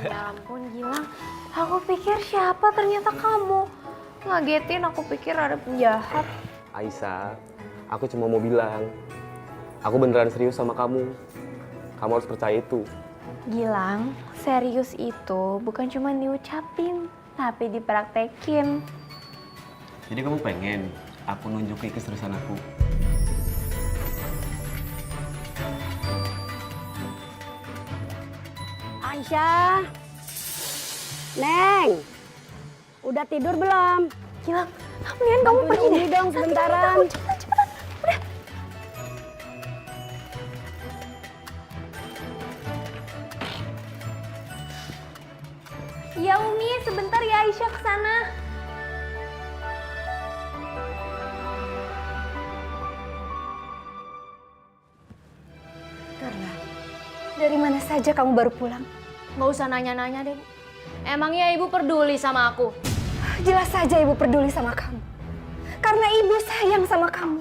Ya ampun Gilang, aku pikir siapa ternyata kamu. Ngagetin, aku pikir ada penjahat. Aisyah, aku cuma mau bilang, aku beneran serius sama kamu. Kamu harus percaya itu. Gilang, serius itu bukan cuma diucapin, tapi dipraktekin. Jadi kamu pengen aku nunjukin keseriusan aku? Aisyah, Neng, udah tidur belum? Gilang, mendingan kamu pergi deh. Dong sebentaran. Cepetan, udah. Iya Umi, sebentar ya Aisyah kesana. Carla, dari mana saja kamu baru pulang? Nggak usah nanya-nanya deh, Bu. Emangnya Ibu peduli sama aku? Jelas saja ibu peduli sama kamu. Karena ibu sayang sama kamu.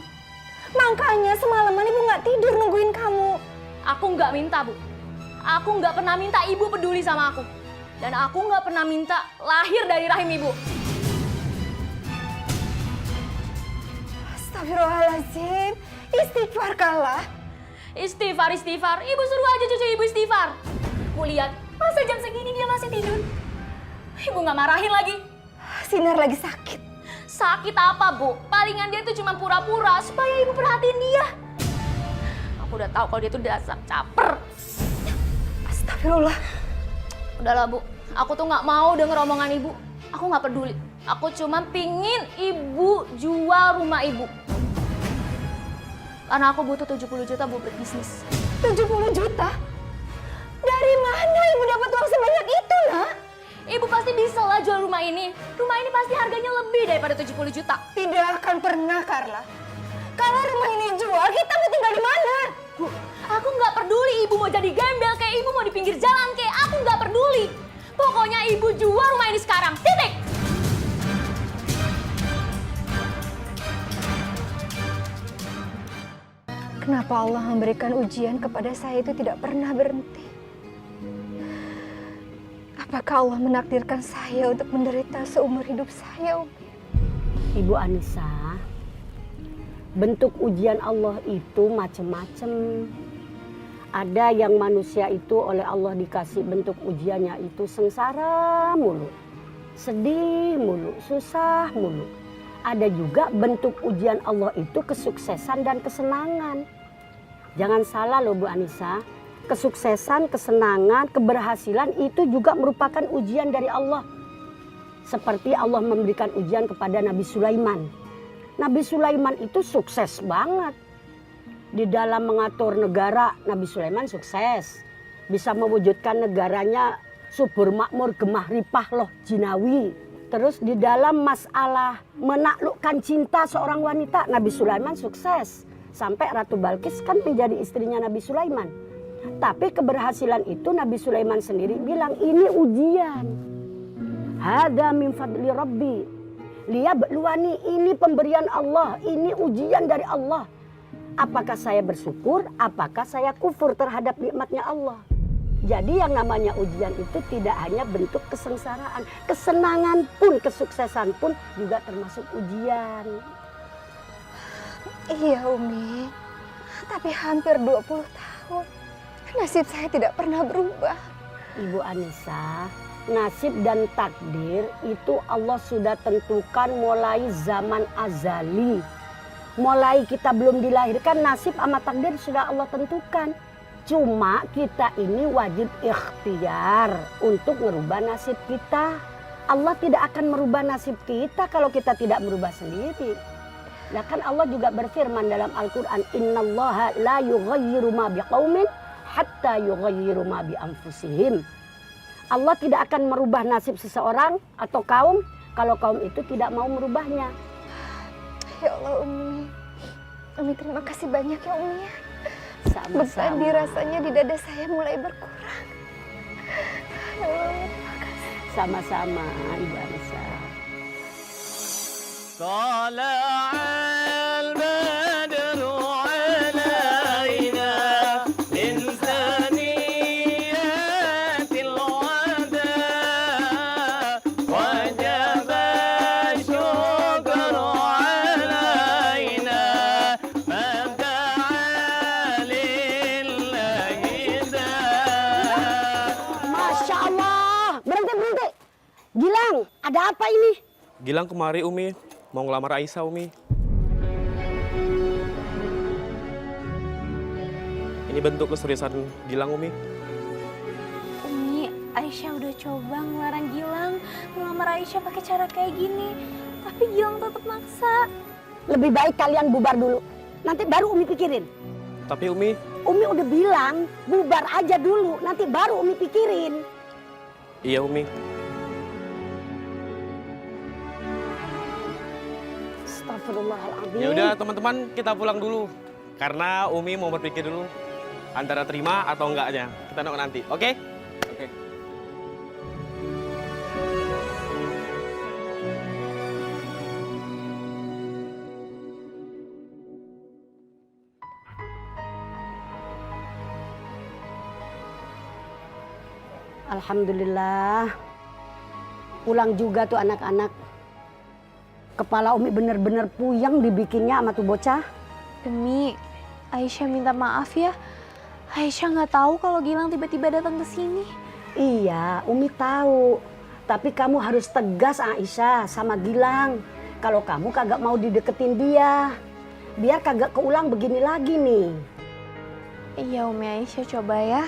Makanya semalaman ibu nggak tidur nungguin kamu. Aku nggak minta, Bu. Aku nggak pernah minta Ibu peduli sama aku. Dan aku nggak pernah minta lahir dari rahim Ibu. Astagfirullahaladzim, istighfar kalah. Istighfar, istighfar. Ibu suruh aja cucu Ibu istighfar. Aku lihat, masa jam segini dia masih tidur. Ibu nggak marahin lagi. Sinar lagi sakit. Sakit apa, Bu? Palingan dia tuh cuma pura-pura supaya Ibu perhatiin dia. Aku udah tahu kalau dia tuh dasar caper. Astagfirullah. Udahlah, Bu. Aku tuh nggak mau denger omongan Ibu. Aku nggak peduli. Aku cuma pingin Ibu jual rumah Ibu. Karena aku butuh 70 juta buat berbisnis. 70 juta? Dari mana ibu dapat uang sebanyak itu, nak? Ibu pasti bisa lah jual rumah ini. Rumah ini pasti harganya lebih daripada 70 juta. Tidak akan pernah, Carla. Kalau rumah ini jual, kita mau tinggal di mana? Bu, aku nggak peduli Ibu mau jadi gembel kayak Ibu mau di pinggir jalan kayak aku nggak peduli. Pokoknya Ibu jual rumah ini sekarang. Titik. Kenapa Allah memberikan ujian kepada saya itu tidak pernah berhenti? Apakah Allah menakdirkan saya untuk menderita seumur hidup saya, Umi? Ibu Anissa, bentuk ujian Allah itu macam-macam. Ada yang manusia itu oleh Allah dikasih bentuk ujiannya itu sengsara mulu, sedih mulu, susah mulu. Ada juga bentuk ujian Allah itu kesuksesan dan kesenangan. Jangan salah loh Bu Anissa, kesuksesan, kesenangan, keberhasilan itu juga merupakan ujian dari Allah. Seperti Allah memberikan ujian kepada Nabi Sulaiman. Nabi Sulaiman itu sukses banget. Di dalam mengatur negara, Nabi Sulaiman sukses. Bisa mewujudkan negaranya subur makmur, gemah ripah loh jinawi. Terus di dalam masalah menaklukkan cinta seorang wanita, Nabi Sulaiman sukses. Sampai Ratu Balkis kan menjadi istrinya Nabi Sulaiman. Tapi keberhasilan itu Nabi Sulaiman sendiri bilang ini ujian. Hada min fadli Rabbi. Liyabluwani, ini pemberian Allah, ini ujian dari Allah. Apakah saya bersyukur, apakah saya kufur terhadap nikmatnya Allah? Jadi yang namanya ujian itu tidak hanya bentuk kesengsaraan. Kesenangan pun, kesuksesan pun juga termasuk ujian. Iya, Umi. Tapi hampir 20 tahun. Nasib saya tidak pernah berubah. Ibu Anissa, nasib dan takdir itu Allah sudah tentukan mulai zaman azali. Mulai kita belum dilahirkan, nasib sama takdir sudah Allah tentukan. Cuma kita ini wajib ikhtiar untuk merubah nasib kita. Allah tidak akan merubah nasib kita kalau kita tidak merubah sendiri. Nah kan Allah juga berfirman dalam Al-Quran, Innallaha la yughayyiru ma biqaumin hatta yughayyiru ma bi anfusihim. Allah tidak akan merubah nasib seseorang atau kaum kalau kaum itu tidak mau merubahnya. Ya Allah, Umi. Umi terima kasih banyak ya, Umi. Sama-sama. Betadi rasanya di dada saya mulai berkurang. Ya Allah, terima kasih. Sama-sama, Ibu Anissa. Ada apa ini? Gilang kemari Umi, mau ngelamar Aisyah Umi. Ini bentuk keseriusan Gilang Umi. Umi, Aisyah udah coba ngelarang Gilang ngelamar Aisyah pakai cara kayak gini, tapi Gilang tetap maksa. Lebih baik kalian bubar dulu. Nanti baru Umi pikirin. Tapi Umi, Umi udah bilang bubar aja dulu, nanti baru Umi pikirin. iya Umi. Astagfirullahaladzim. Ya udah teman-teman, kita pulang dulu. Karena Umi mau berpikir dulu antara terima atau enggaknya. Kita nongol nanti, oke? Oke. Alhamdulillah. Pulang juga tuh anak-anak. Kepala Umi bener-bener puyeng dibikinnya sama tuh bocah. Demi, Aisyah minta maaf ya. Aisyah nggak tahu kalau Gilang tiba-tiba datang ke sini. Iya, Umi tahu. Tapi kamu harus tegas Aisyah sama Gilang. Kalau kamu kagak mau dideketin dia. Biar kagak keulang begini lagi nih. Iya Umi, Aisyah coba ya.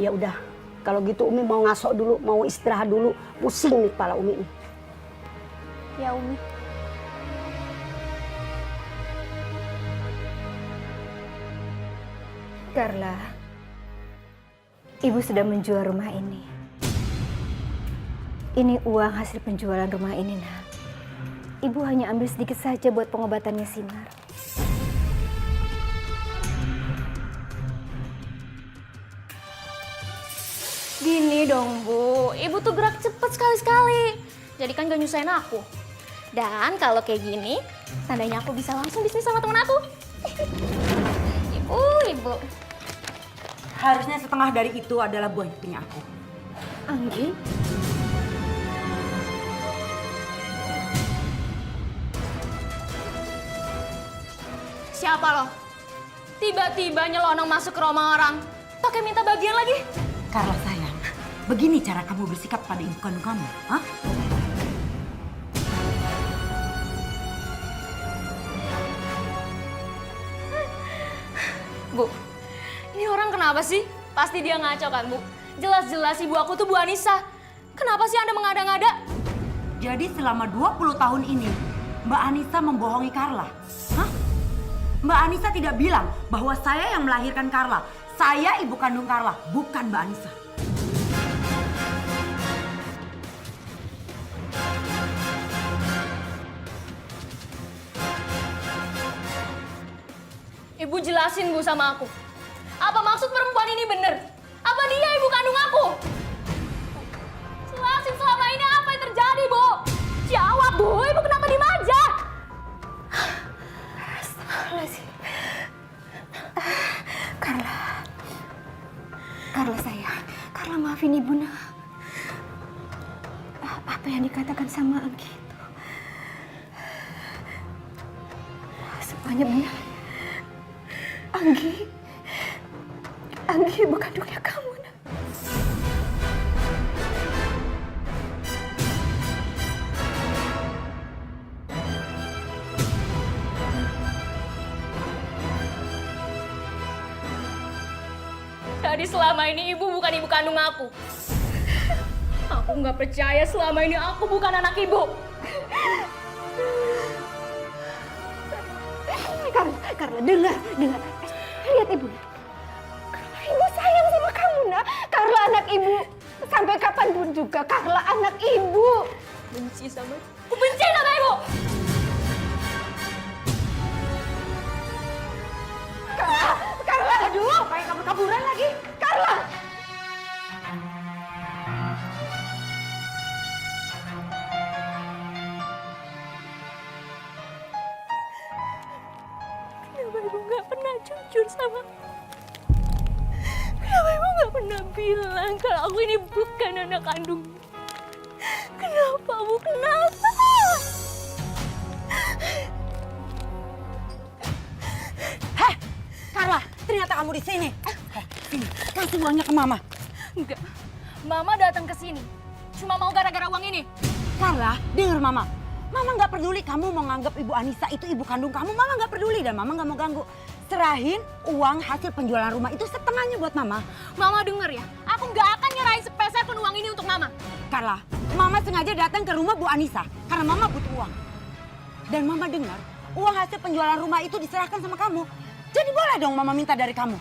Ya udah, kalau gitu Umi mau ngasok dulu, mau istirahat dulu. Pusing nih kepala Umi nih. Ya Umi. Carla, Ibu sudah menjual rumah ini. Ini uang hasil penjualan rumah ini, Nak. Ibu hanya ambil sedikit saja buat pengobatannya Sinar. Gini dong Bu, Ibu tuh gerak cepet sekali-sekali. Jadi kan gak nyusahin aku. Dan kalau kayak gini, tandanya aku bisa langsung bisnis sama temen aku. Ibu. Harusnya setengah dari itu adalah buah punya aku. Anggi? Siapa lo? Tiba-tiba nyelonong masuk ke rumah orang, pakai minta bagian lagi. Carla sayang, begini cara kamu bersikap pada ibu kandung kamu, hah? Bu, ini orang kenapa sih? Pasti dia ngaco kan, Bu? Jelas-jelas ibu aku tuh Bu Anissa. Kenapa sih Anda mengada-ngada? Jadi selama 20 tahun ini, Mbak Anissa membohongi Carla, hah? Mbak Anissa tidak bilang bahwa saya yang melahirkan Carla. Saya ibu kandung Carla, bukan Mbak Anissa. Ibu jelasin Bu sama aku. Apa maksud perempuan ini bener? Apa dia ibu kandung aku? Jelasin selama ini apa yang terjadi, Bu? Jawab, Bu. Ibu kenapa dimanja? Astagfirullahaladzim. Carla sayang. Carla maafin Ibu, Nak. Apa yang dikatakan sama Anggi itu semuanya benar. Anggi ibu kandungnya kamu, Nak. Jadi selama ini ibu bukan ibu kandung aku. Aku nggak percaya selama ini aku bukan anak ibu. Carla, dengar. Lihat Ibu, Nak. Carla, Ibu sayang sama kamu, Nak. Carla anak Ibu. Sampai kapanpun juga, Carla anak Ibu. Benci sama ibu. Aku benci sama ibu. Carla, aduh, kayak kabur-kaburan lagi. Carla. Kenapa ibu nggak pernah jujur sama aku? Kenapa ibu nggak pernah bilang kalau aku ini bukan anak kandung? Kenapa Bu? Kenapa? Heh, Carla, ternyata kamu di sini. Sini, kasih uangnya ke Mama. Enggak. Mama datang ke sini cuma mau gara-gara uang ini. Carla, dengar Mama. Mama nggak peduli kamu mau nganggap Ibu Anissa itu ibu kandung kamu. Mama nggak peduli dan Mama nggak mau ganggu. Serahin uang hasil penjualan rumah itu setengahnya buat Mama. Mama denger ya, aku nggak akan nyerahin sepeser pun uang ini untuk Mama. Carla, Mama sengaja datang ke rumah Bu Anissa karena Mama butuh uang. Dan Mama dengar uang hasil penjualan rumah itu diserahkan sama kamu. Jadi boleh dong Mama minta dari kamu.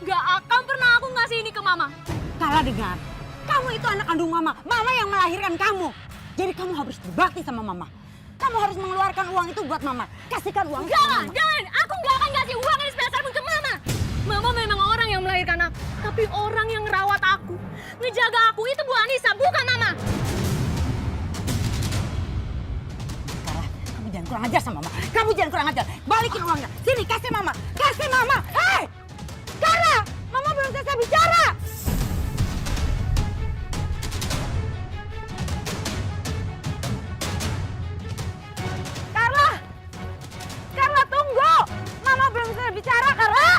Nggak akan pernah aku ngasih ini ke Mama. Carla dengar, kamu itu anak kandung Mama. Mama yang melahirkan kamu. Jadi kamu harus berbakti sama Mama. Kamu harus mengeluarkan uang itu buat Mama. Kasihkan uang itu sama Mama. Jangan, aku nggak akan ngasih uang ini sepeser pun ke Mama. Mama memang orang yang melahirkan aku, tapi orang yang ngerawat aku, ngejaga aku itu Bu Anissa, bukan Mama. Carla, kamu jangan kurang ajar sama Mama. Kamu jangan kurang ajar. Balikin uangnya. Sini, kasih Mama. Kasih Mama. Hei! Carla, Mama belum selesai bicara. Carla! Carla, tunggu. Mama belum selesai bicara, Carla.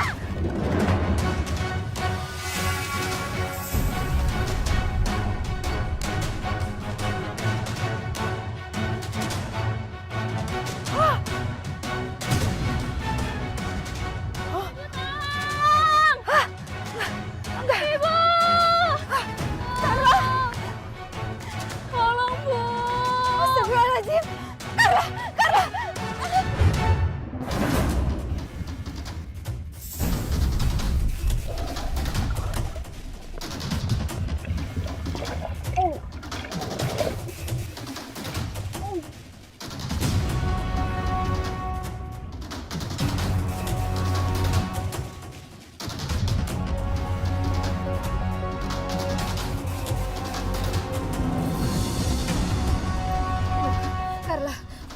Ibu! Carla! Tolong, Bu! Astagfirullahaladzim. Carla, Carla.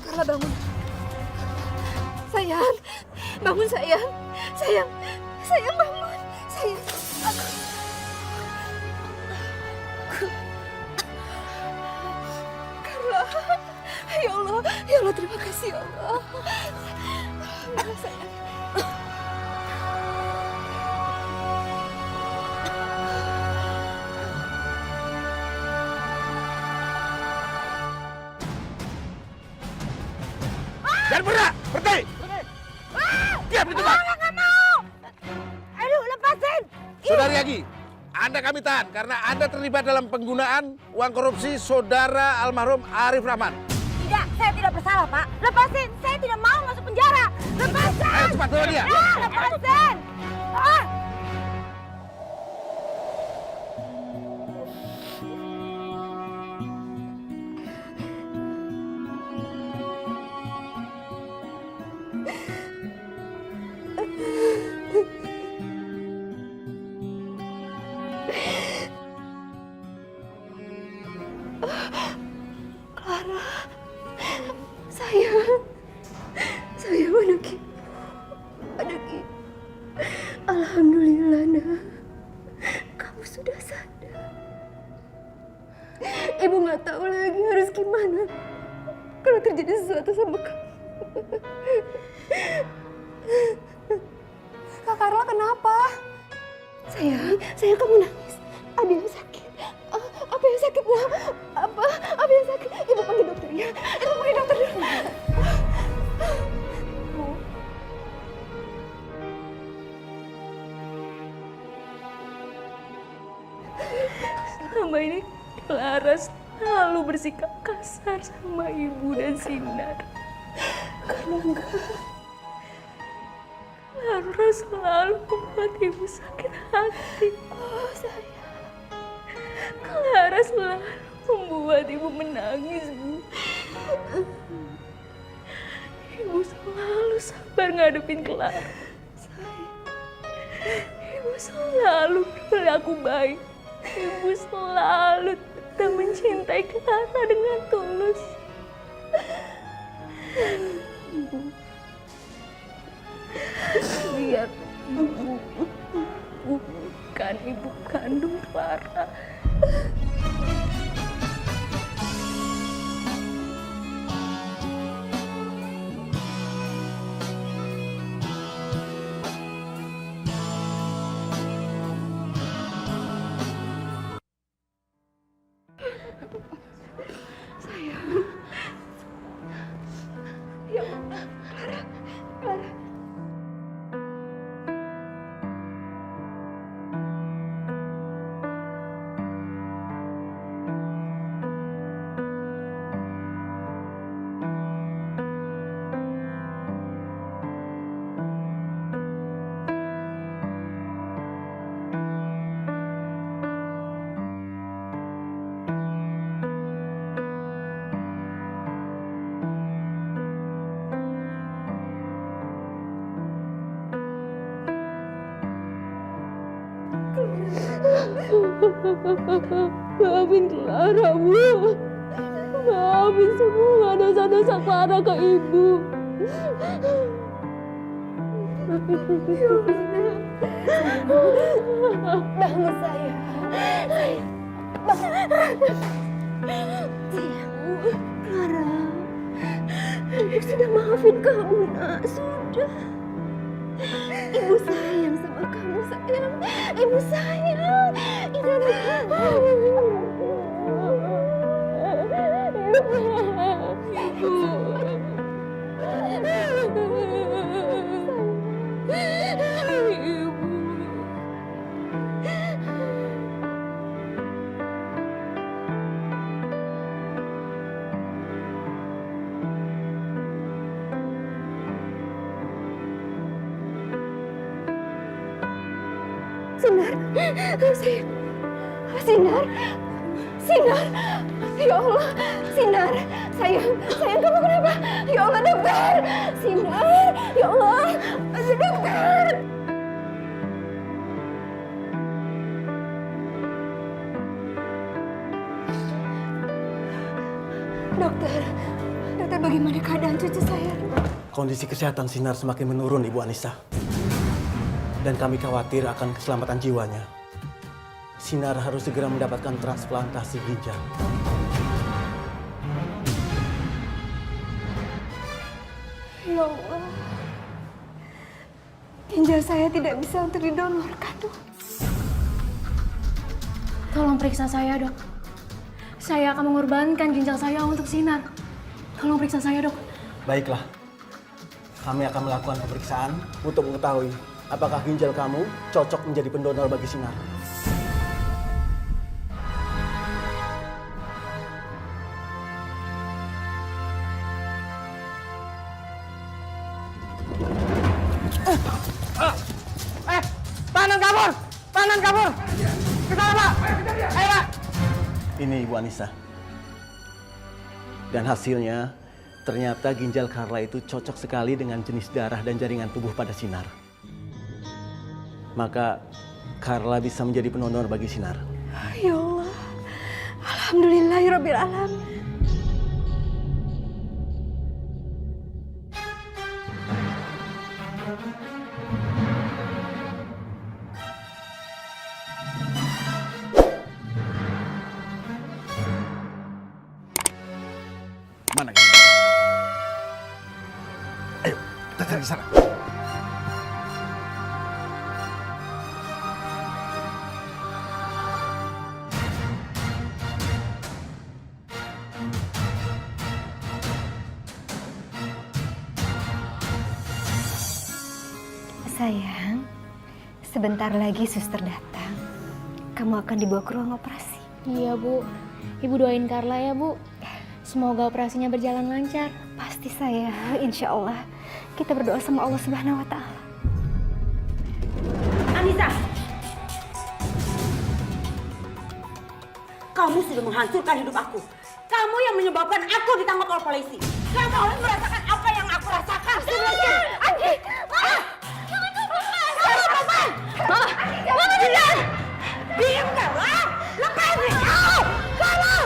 Carla bangun. Sayang, bangun sayang. Sayang bangun. Sayang. Carla, ya Allah terima kasih ya Allah. Alhamdulillah, sayang. Jangan bergerak, berhenti. Diam di tempat. Nggak mau. Aduh, lepasin. Saudari Agi, Anda kami tahan karena Anda terlibat dalam penggunaan uang korupsi saudara almarhum Arif Rahman. Tidak, saya tidak bersalah, Pak. Lepasin, saya tidak mau masuk penjara. Lepasin. Ayo cepat bawa dia. Ya, lepasin. Ah. Sayang anak ibu. Alhamdulillah nak, kamu sudah sadar. Ibu nggak tahu lagi harus gimana kalau terjadi sesuatu sama kamu. Kak Carla kenapa? Sayang kamu nangis. Ada yang sakit. Apa yang sakit nak? Apa yang sakit? Ibu panggil dokter ya. Ibu panggil dokter dulu. Selama ini Clara selalu bersikap kasar sama Ibu dan Sinar. Karena Clara selalu membuat Ibu sakit hati. Oh sayang. Clara selalu membuat Ibu menangis, Bu. Ibu selalu sabar ngadepin Clara. Ibu selalu berlaku baik. Ibu selalu tetap mencintai Clara dengan tulus. Biar Ibu bukan ibu kandung Clara. Maafin Clara, Bu. Maafin semua dosa-dosa Clara ke Ibu. Bangun sayang. Clara, Ibu sudah maafin kamu, nak. Sudah. Ibu sayang sama kamu, sayang. Ibu sayang. Sinar, Sinar, Sinar, ya Allah, Sinar, sayang kamu kenapa? Ya Allah, dokter, Sinar, ya Allah, ada dokter. Dokter, bagaimana keadaan cucu saya? Kondisi kesehatan Sinar semakin menurun, Ibu Anissa. Dan kami khawatir akan keselamatan jiwanya. Sinar harus segera mendapatkan transplantasi ginjal. Ya Allah, ginjal saya tidak bisa untuk didonorkan, Dok. Tolong periksa saya, Dok. Saya akan mengorbankan ginjal saya untuk Sinar. Tolong periksa saya, Dok. Baiklah, kami akan melakukan pemeriksaan untuk mengetahui apakah ginjal kamu cocok menjadi pendonor bagi Sinar. Tahanan kabur! Kesana, Pak! Ayo, Pak! Ini Ibu Anissa. Dan hasilnya, ternyata ginjal Carla itu cocok sekali dengan jenis darah dan jaringan tubuh pada Sinar. Maka Carla bisa menjadi pendonor bagi Sinar. Ya Allah, alhamdulillahirabbil alamin. Mana kan? Ayo, kita cari sana. Sayang, sebentar lagi suster datang. Kamu akan dibawa ke ruang operasi. Iya, Bu. Ibu doain Carla ya, Bu. Semoga operasinya berjalan lancar. Pasti saya, insya Allah. Kita berdoa sama Allah Subhanahu wa Ta'ala. Anissa! Kamu sudah menghancurkan hidup aku. Kamu yang menyebabkan aku ditangkap oleh polisi. Kamu harus merasakan apa yang aku rasakan. Sebenarnya. Andi! Jangan kamu! Mama dengar! Diam kau! Lepasin! Kamu!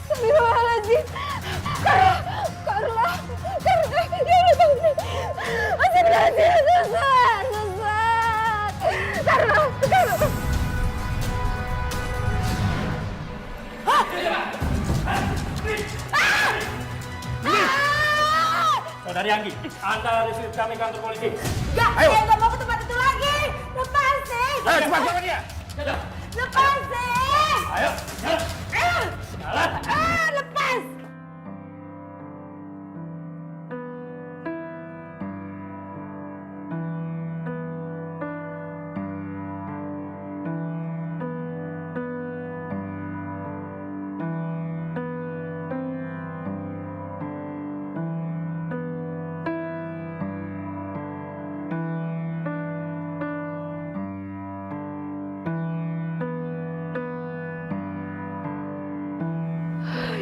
Astagfirullahaladzim. Carla, ya Allah, bangun. Astagfirullahaladzim, sesat. Carla. Saudari Anggi, Anda resit kami kantor polisi. Saya nggak mau ke tempat itu lagi. Lepasin! Ayo, cepat bawa dia! Lepasin! Ayo, jalan. Jalan. Lepas!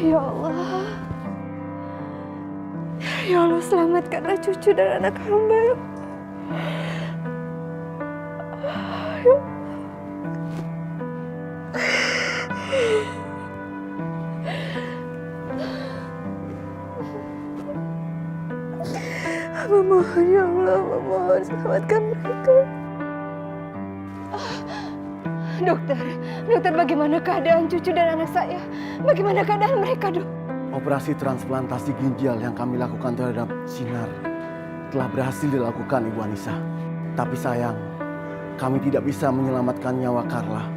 Ya Allah. Ya Allah, selamatkanlah cucu dan anak hamba. Ya. Hamba mohon ya Allah, hamba mohon selamatkan mereka. Dokter, bagaimana keadaan cucu dan anak saya? Bagaimana keadaan mereka, Dok? Operasi transplantasi ginjal yang kami lakukan terhadap Sinar telah berhasil dilakukan, Ibu Anissa. Tapi sayang, kami tidak bisa menyelamatkan nyawa Carla.